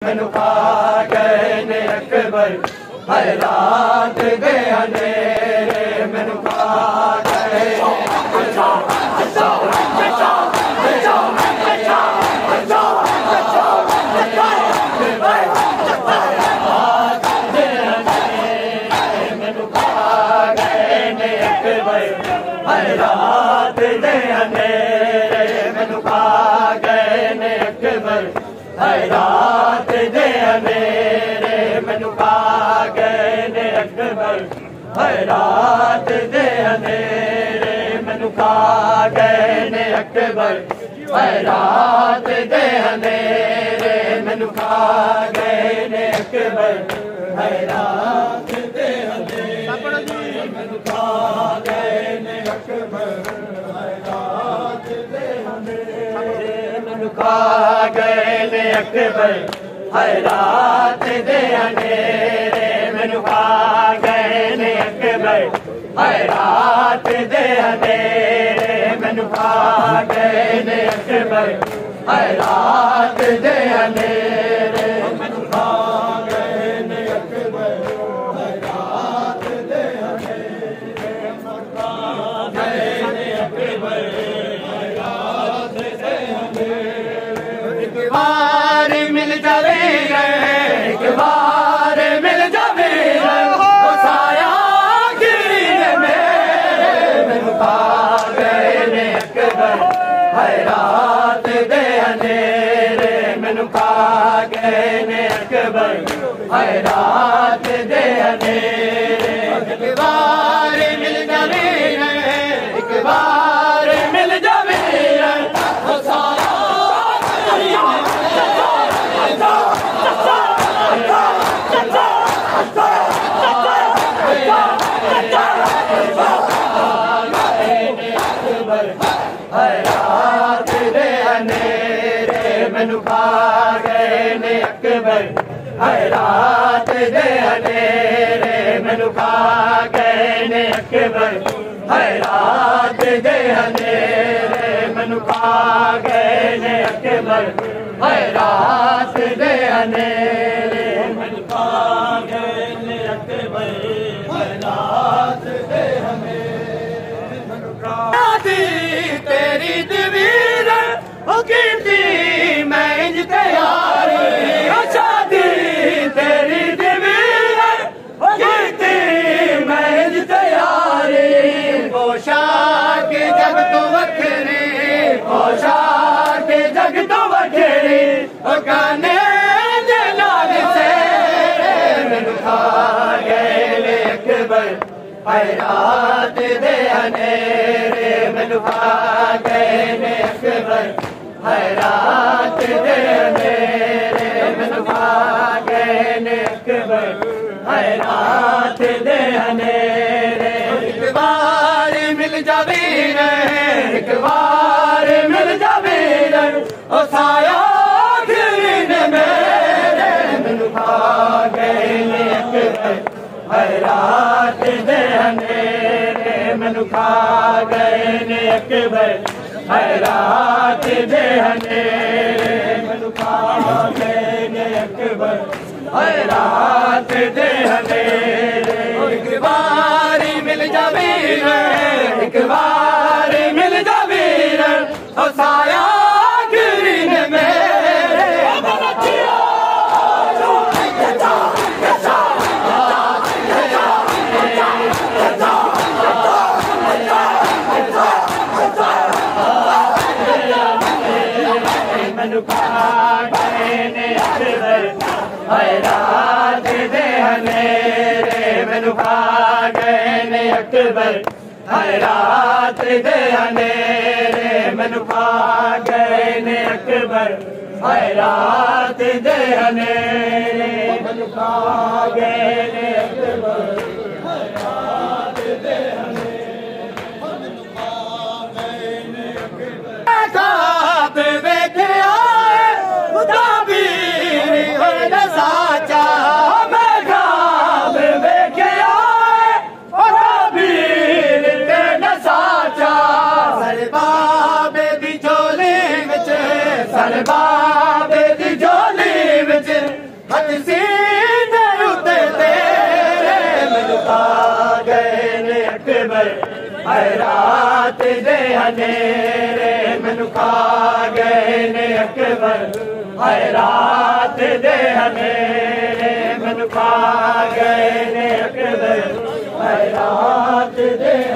मैनू खा गए ने अकबर हर रात दे अंधेरे मैनू खा गए मैनू खा गए ने अकबर हर रात दे अंधेरे मैनू खा गए ने अकबर हर रात दे अंधेरे मैनू खा गए ने अकबर हर रात दे अंधेरे मैनू खा गए ने अकबर हर रात दे अंधेरे मैनू खा गए ने अकबर हर रात दे अंधेरे मैनू खा गए ने अकबर हर रात दे अंधेरे मैनू खा गए ने अकबर हर रात दे अंधेरे मैनू खा गए ने अकबर हर रात दे अंधेरे मैनू खा गए ने अकबर हर रात दे अंधेरे मैनू खा गए ने अकबर हर रात दे अंधेरे मैनू खा गए ने अकबर हर रात दे अंधेरे एक बार मिल जावे एक बार मिल जावे ओ साया गिरने मेरे मैनू खा गए ने अकबर हर रात दे अंधेरे मैनू खा गए ने अकबर हर रात दे अंधेरे एक बार मिल जावे एक बार मिल जावे ओ साया हर रात दे अंधेरे मैनू खा गए ने अकबर हर रात दे अंधेरे मैनू खा गए ने अकबर हर रात दे अंधेरे मैनू खा गए ने अकबर हर रात दे अंधेरे मैनू खा गए ने अकबर हर रात दे अंधेरे मैनू खा तेरी दवीर हो कीती मैं इंज तैयार शादी तेरी दवीर हो कीती मैं इंज तैयार पोशाक जग तो वखरी पोशाक जग तो वखरी गाने दे नाल से मैनू खा गए ने अकबर हर रात दे अंधेरे मैनू खा गए ने अकबर हर रात दे अंधेरे मैनू खा गए ने अकबर हर रात दे अंधेरे एक बार मिल जावे एक बार मिल जावे ओ साया गिरने मेरे मैनू खा गए ने अकबर हर रात दे अंधेरे मैनू खा गए ने अकबर हर रात दे अंधेरे मैनू खा गए ने अकबर हर रात दे अंधेरे एक बार मिल जावे एक बार मिल जावे ओ साया गिरने मेरे मैनू खा गए ने अकबर हर रात दे अंधेरे मैनू खा गए ने अकबर हर रात दे अंधेरे मैनू खा गए ने अकबर हर रात दे अंधेरे मैनू खा गए ने अकबर हर रात दे अंधेरे मैनू खा गए ने अकबर साचा मैं खाब वेखे आए तेरा साचा सर बाबे दी झोली विच सर बाबे दी झोली विच सीने उते तेरे मैनू खा गए ने अकबर रात दे हनेरे मैनू खा गए ने अकबर रात दे हनेरे मैनू खा गए ने अकबर रात दे